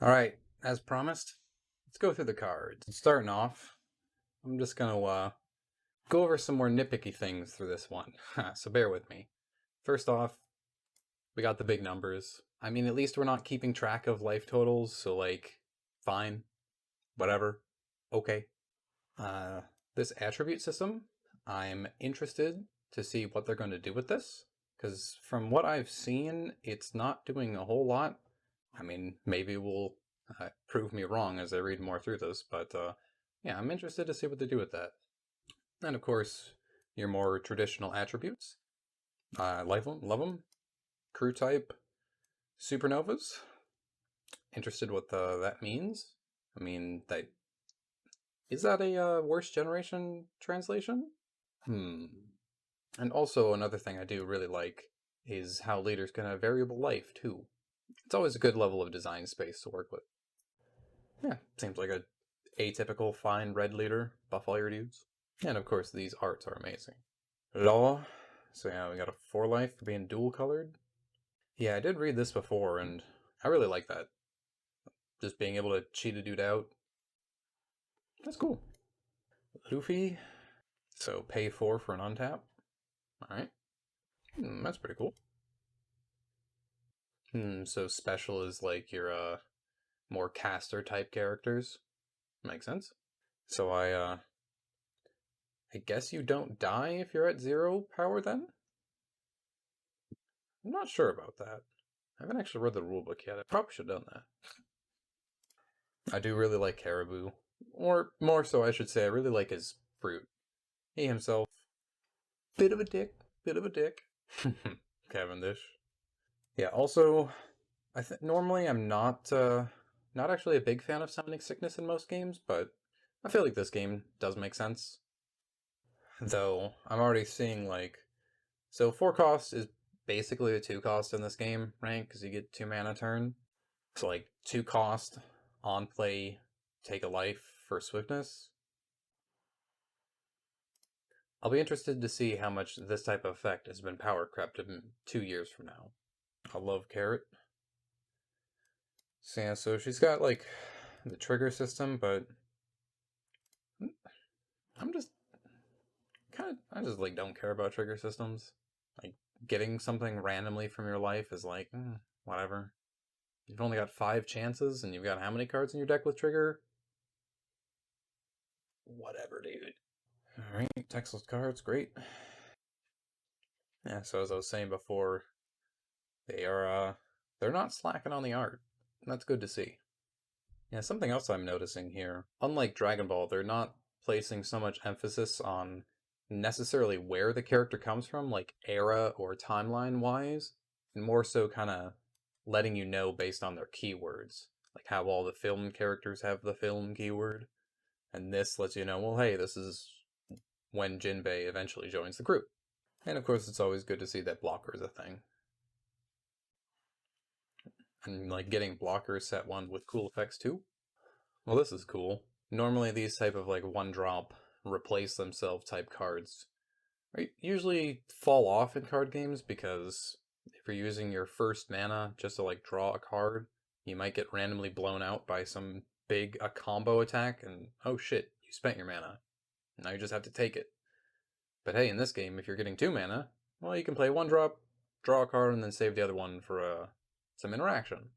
Alright, as promised, let's go through the cards. Starting off, I'm just gonna go over some more nitpicky things through this one, so bear with me. First off, we got the big numbers. I mean, at least we're not keeping track of life totals, so like, fine, whatever, okay. This attribute system, I'm interested to see what they're going to do with this, because from what I've seen, it's not doing a whole lot. I mean, maybe will prove me wrong as I read more through this, but yeah, I'm interested to see what they do with that. And of course, your more traditional attributes. Love them. Crew type, supernovas. Interested what that means. I mean, is that a worst generation translation? And also another thing I do really like is how leaders can have variable life too. It's always a good level of design space to work with. Yeah, seems like a atypical fine red leader. Buff all your dudes. And of course, these arts are amazing. Law. So yeah, we got a 4 life for being dual colored. Yeah, I did read this before, and I really like that. Just being able to cheat a dude out. That's cool. Luffy. So pay 4 for an untap. Alright. That's pretty cool. So special is like your more caster type characters. Makes sense. So I guess you don't die if you're at 0 power then? I'm not sure about that. I haven't actually read the rulebook yet. I probably should have done that. I do really like Caribou. Or more so, I should say, I really like his fruit. He himself, bit of a dick. Bit of a dick. Cavendish. Yeah, also, normally I'm not actually a big fan of summoning sickness in most games, but I feel like this game does make sense. Though, I'm already seeing, like, so 4 cost is basically a 2 cost in this game, right? Because you get 2 mana turn. So, like, 2 cost, on play, take a life for swiftness. I'll be interested to see how much this type of effect has been power crept in 2 years from now. I love Carrot. So, yeah, so she's got, like, the trigger system, but I'm just I just, like, don't care about trigger systems. Like, getting something randomly from your life is like, whatever. You've only got 5 chances, and you've got how many cards in your deck with trigger? Whatever, dude. Alright, textless cards, great. Yeah, so as I was saying before, they're not slacking on the art. That's good to see. Yeah, something else I'm noticing here. Unlike Dragon Ball, they're not placing so much emphasis on necessarily where the character comes from, like era or timeline wise, and more so kind of letting you know based on their keywords. Like how all the film characters have the film keyword. And this lets you know, well, hey, this is when Jinbei eventually joins the group. And of course, it's always good to see that blocker is a thing. And like getting blockers set 1 with cool effects too. Well, this is cool. Normally these type of like 1-drop replace themselves type cards, right, usually fall off in card games because if you're using your first mana just to like draw a card, you might get randomly blown out by some big combo attack and oh shit, you spent your mana. Now you just have to take it. But hey, in this game, if you're getting 2 mana, well, you can play 1-drop, draw a card, and then save the other one for some interaction.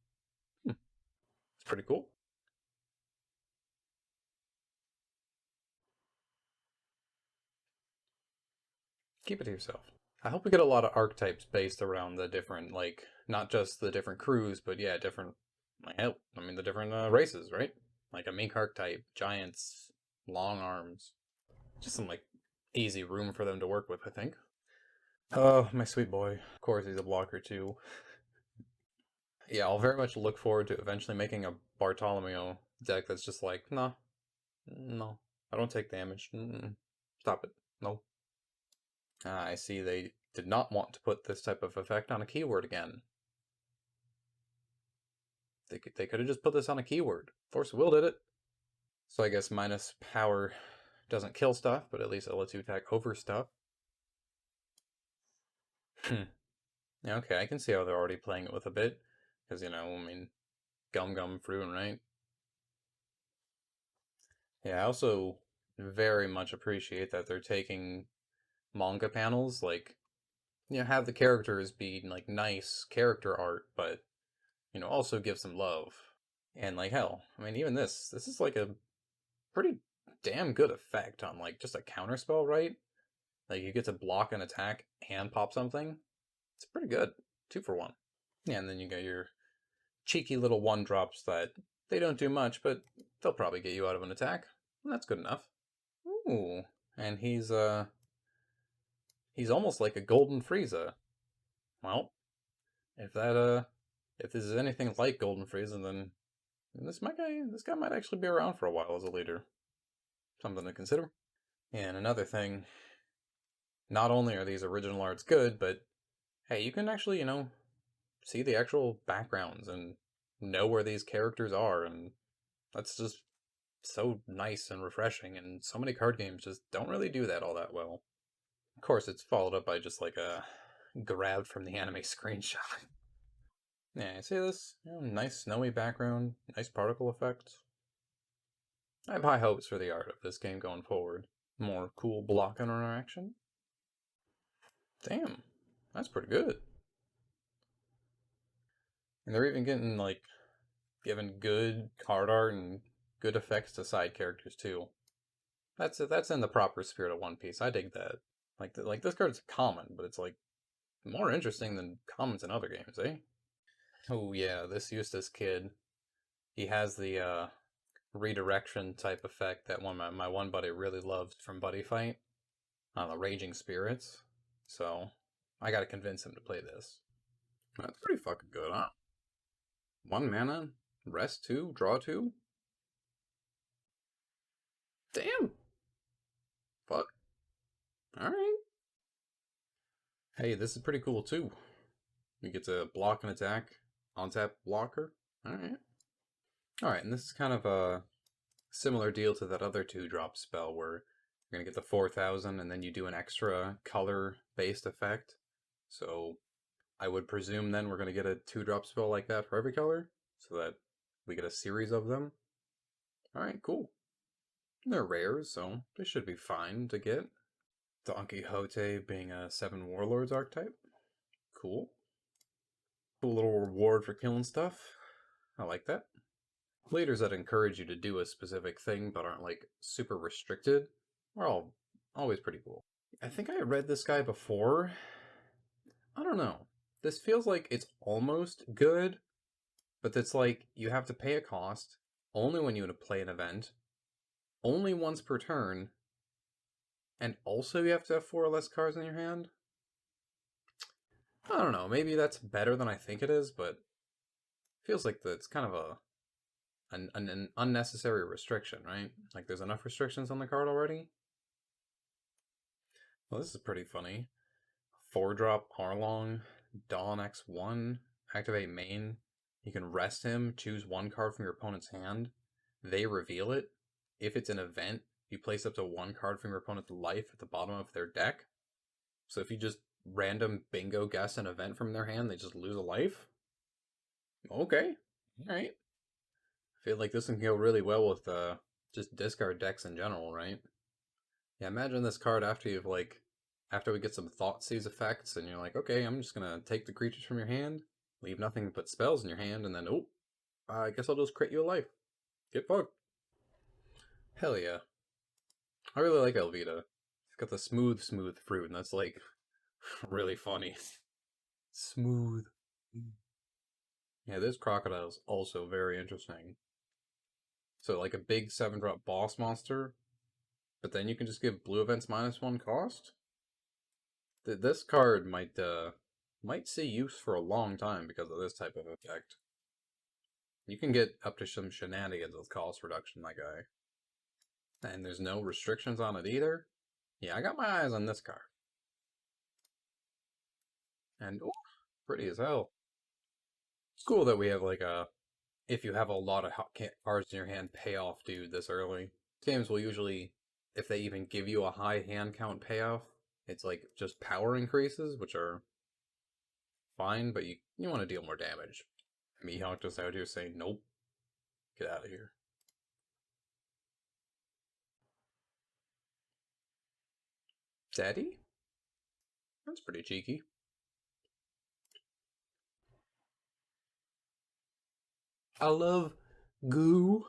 It's pretty cool. Keep it to yourself. I hope we get a lot of archetypes based around the different, like, not just the different crews, but yeah, different, like, hell, I mean, the different races, right? Like a mink archetype, giants, long arms. Just some, like, easy room for them to work with, I think. Oh, my sweet boy. Of course, he's a blocker, too. Yeah, I'll very much look forward to eventually making a Bartolomeo deck that's just like, nah, no, I don't take damage. Stop it. No. Ah, I see they did not want to put this type of effect on a keyword again. They could have just put this on a keyword. Force of Will did it. So I guess minus power doesn't kill stuff, but at least it lets you attack over stuff. Yeah, okay, I can see how they're already playing it with a bit. Because, you know, I mean, gum fruit, right? Yeah, I also very much appreciate that they're taking manga panels, like, have the characters be like nice character art, but also give some love. And like hell, I mean, even this is like a pretty damn good effect on like just a counter spell, right? Like you get to block an attack and pop something. It's pretty good. 2 for 1. Yeah, and then you got your cheeky little 1-drops that they don't do much, but they'll probably get you out of an attack. And that's good enough. Ooh. And he's almost like a golden Frieza. Well, if that if this is anything like golden Frieza, then this guy might actually be around for a while as a leader. Something to consider. And another thing, not only are these original arts good, but hey, you can actually, see the actual backgrounds and know where these characters are, and that's just so nice and refreshing, and so many card games just don't really do that all that well. Of course, it's followed up by just like a grab from the anime screenshot. Yeah, you see this? Nice snowy background, nice particle effects. I have high hopes for the art of this game going forward. More cool block interaction. Damn, that's pretty good. And they're even getting like given good card art and good effects to side characters too. That's in the proper spirit of One Piece. I dig that. Like this card's common, but it's like more interesting than commons in other games, eh? Oh yeah, this Eustace kid. He has the redirection type effect that my one buddy really loved from Buddy Fight on the Raging Spirits. So I gotta convince him to play this. That's pretty fucking good, huh? 1 mana, rest 2, draw 2. Damn. Fuck. Alright. Hey, this is pretty cool too. You get to block an attack, on tap blocker. Alright. Alright, and this is kind of a similar deal to that other 2-drop spell where you're gonna get the 4,000 and then you do an extra color based effect. So I would presume then we're gonna get a 2-drop spell like that for every color, so that we get a series of them. Alright, cool. They're rares, so they should be fine to get. Don Quixote being a 7 Warlords archetype. Cool. Cool little reward for killing stuff. I like that. Leaders that encourage you to do a specific thing but aren't like super restricted are all always pretty cool. I think I read this guy before. I don't know. This feels like it's almost good, but it's like you have to pay a cost only when you play an event, only once per turn, and also you have to have 4 or less cards in your hand. I don't know, maybe that's better than I think it is, but feels like it's kind of an unnecessary restriction, right? Like there's enough restrictions on the card already. Well, this is pretty funny. 4-drop Arlong, Dawn X1, activate main. You can rest him, choose 1 card from your opponent's hand. They reveal it. If it's an event, you place up to 1 card from your opponent's life at the bottom of their deck. So if you just random bingo guess an event from their hand, they just lose a life. Okay, alright. I feel like this can go really well with just discard decks in general, right? Yeah, imagine this card after we get some Thoughtseize effects, and you're like, okay, I'm just gonna take the creatures from your hand, leave nothing but spells in your hand, and then, oh, I guess I'll just crit you a life. Get fucked. Hell yeah. I really like Elvita. It's got the smooth fruit, and that's like really funny. Smooth. Yeah, this crocodile's also very interesting. So like a big 7-drop boss monster, but then you can just give blue events -1 cost? This card might see use for a long time because of this type of effect. You can get up to some shenanigans with cost reduction, my guy. And there's no restrictions on it either. Yeah, I got my eyes on this card. And, oh, pretty as hell. It's cool that we have like a, if you have a lot of cards in your hand, payoff dude this early. Games will usually, if they even give you a high hand count payoff, it's like just power increases, which are fine, but you want to deal more damage. Mihawk just out here saying, nope, Get out of here. Daddy? That's pretty cheeky. I love goo.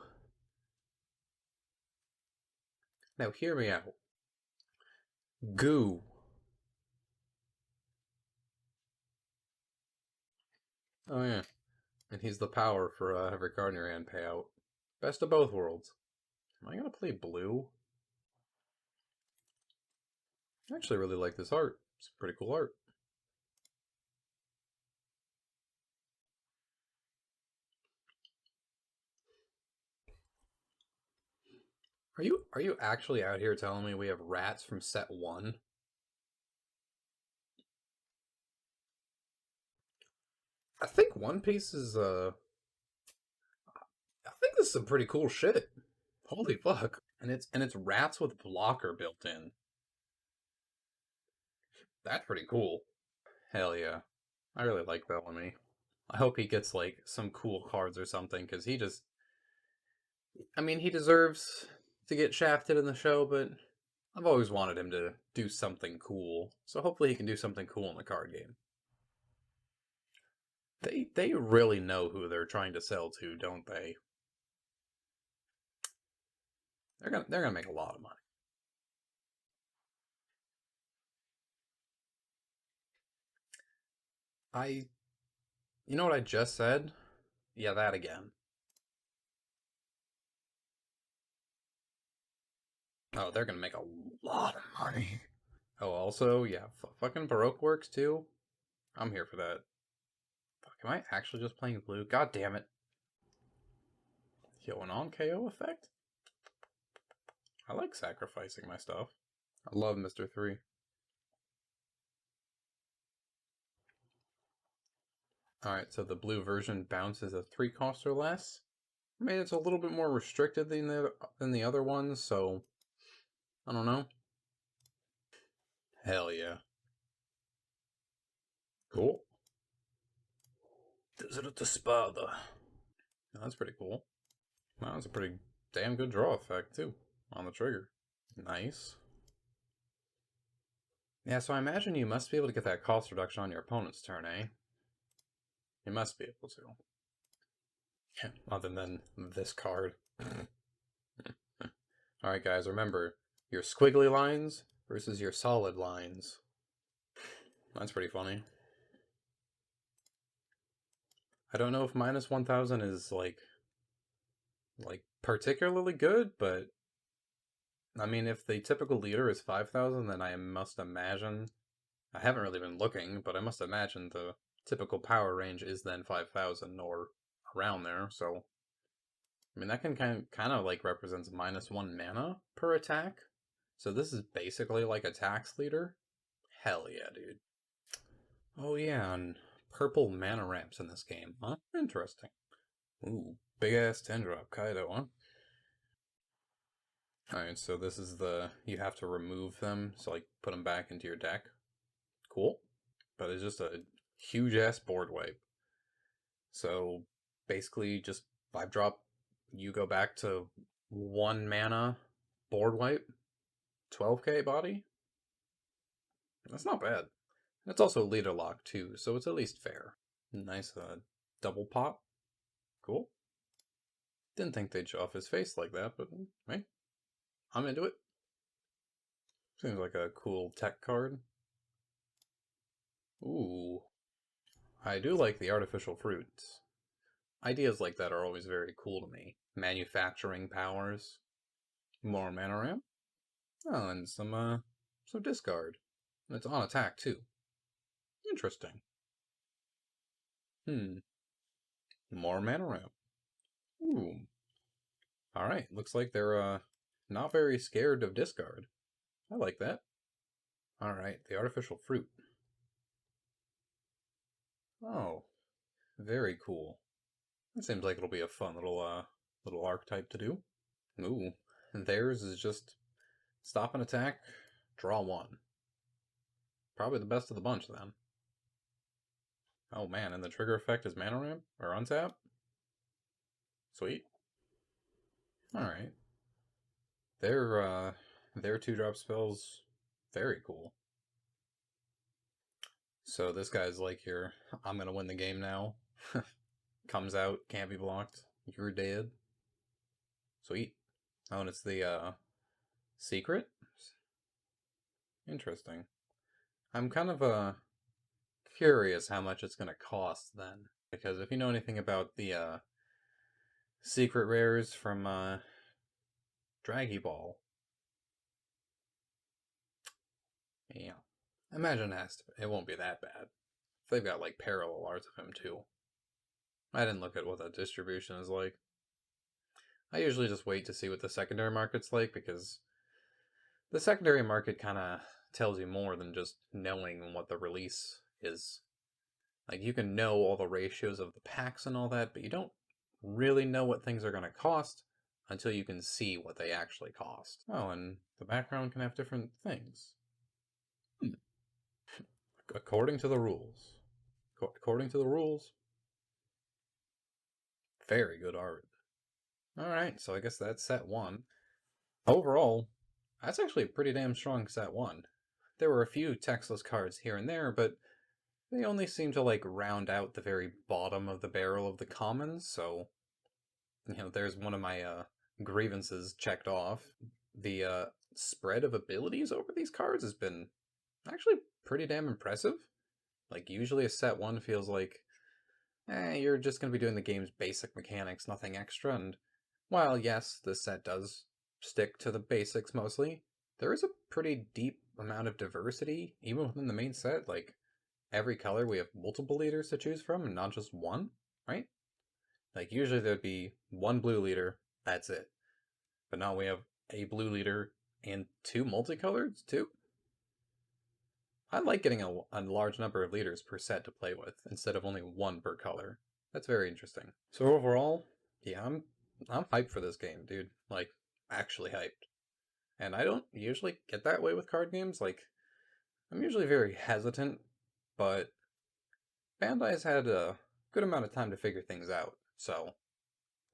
Now hear me out. Goo. Oh yeah. And he's the power for every card in your hand payout. Best of both worlds. Am I gonna play blue? I actually really like this art. It's pretty cool art. Are you actually out here telling me we have rats from set 1? I think One Piece is I think this is some pretty cool shit. Holy fuck. And it's rats with blocker built in. That's pretty cool. Hell yeah. I really like Bellamy. I hope he gets like some cool cards or something, because he just I mean, he deserves to get shafted in the show, but I've always wanted him to do something cool. So hopefully he can do something cool in the card game. They really know who they're trying to sell to, don't they? They're gonna make a lot of money. I You know what I just said? Yeah, that again. Oh, they're gonna make a lot of money. Oh, also, yeah, fucking Baroque works too. I'm here for that. Fuck, am I actually just playing blue? God damn it. Yo, an on KO effect? I like sacrificing my stuff. I love Mr. 3. Alright, so the blue version bounces a 3 cost or less. I mean, it's a little bit more restricted than the other ones, so I don't know. Hell yeah. Cool. Desert Espada. Oh, that's pretty cool. Wow, that's a pretty damn good draw effect, too, on the trigger. Nice. Yeah, so I imagine you must be able to get that cost reduction on your opponent's turn, eh? You must be able to. Yeah, other than this card. Alright, guys, remember your squiggly lines versus your solid lines. That's pretty funny. I don't know if minus 1000 is like particularly good, but I mean, if the typical leader is 5000, then I must imagine. I haven't really been looking, but I must imagine the typical power range is then 5000 or around there. So, I mean, that can kind of like represents minus 1 mana per attack. So this is basically like a tax leader. Hell yeah, dude. Oh yeah, and purple mana ramps in this game, huh? Interesting. Ooh, big ass 10 drop Kaido, huh? Alright, so this is you have to remove them, so like put them back into your deck. Cool. But it's just a huge ass board wipe. So basically just 5 drop, you go back to 1 mana board wipe, 12k body. That's not bad. It's also leader lock too, so it's at least fair. Nice double pop. Cool. Didn't think they'd show off his face like that, but hey, I'm into it. Seems like a cool tech card. Ooh. I do like the artificial fruits. Ideas like that are always very cool to me. Manufacturing powers. More mana ramp. Oh, and some discard. And it's on attack too. Interesting. Hmm. More mana ramp. Ooh. Alright, looks like they're not very scared of discard. I like that. Alright, the artificial fruit. Oh, very cool. That seems like it'll be a fun little archetype to do. Ooh. And theirs is just stop an attack, draw 1. Probably the best of the bunch then. Oh man, and the trigger effect is mana ramp or untap? Sweet. Alright. Their 2-drop spells, very cool. So this guy's like here, I'm gonna win the game now. Comes out, can't be blocked. You're dead. Sweet. Oh, and it's the secret? Interesting. I'm kind of curious how much it's gonna cost then. Because if you know anything about the secret rares from Draggy Ball. Yeah. Imagine it won't be that bad. They've got like parallel arts of him too. I didn't look at what the distribution is like. I usually just wait to see what the secondary market's like because the secondary market kind of tells you more than just knowing what the release is. Like you can know all the ratios of the packs and all that, but you don't really know what things are going to cost until you can see what they actually cost. Oh, and the background can have different things. According to the rules. According to the rules. Very good art. Alright, so I guess that's set 1. Overall, that's actually a pretty damn strong set 1. There were a few textless cards here and there, but they only seem to like round out the very bottom of the barrel of the commons, so there's one of my grievances checked off. The spread of abilities over these cards has been actually pretty damn impressive. Like usually a set 1 feels like you're just going to be doing the game's basic mechanics, nothing extra, and while yes, this set does stick to the basics mostly, there is a pretty deep amount of diversity, even within the main set. Like, every color we have multiple leaders to choose from, and not just one, right? Like, usually there'd be one blue leader, that's it. But now we have a blue leader and 2 multicolors, too. I like getting a large number of leaders per set to play with, instead of only 1 per color. That's very interesting. So overall, yeah, I'm hyped for this game, dude. Like, actually hyped. And I don't usually get that way with card games. Like, I'm usually very hesitant, but Bandai's had a good amount of time to figure things out. So,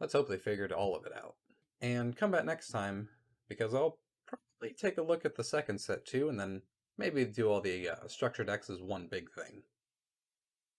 let's hope they figured all of it out. And come back next time, because I'll probably take a look at the second set too, and then maybe do all the structure decks as one big thing.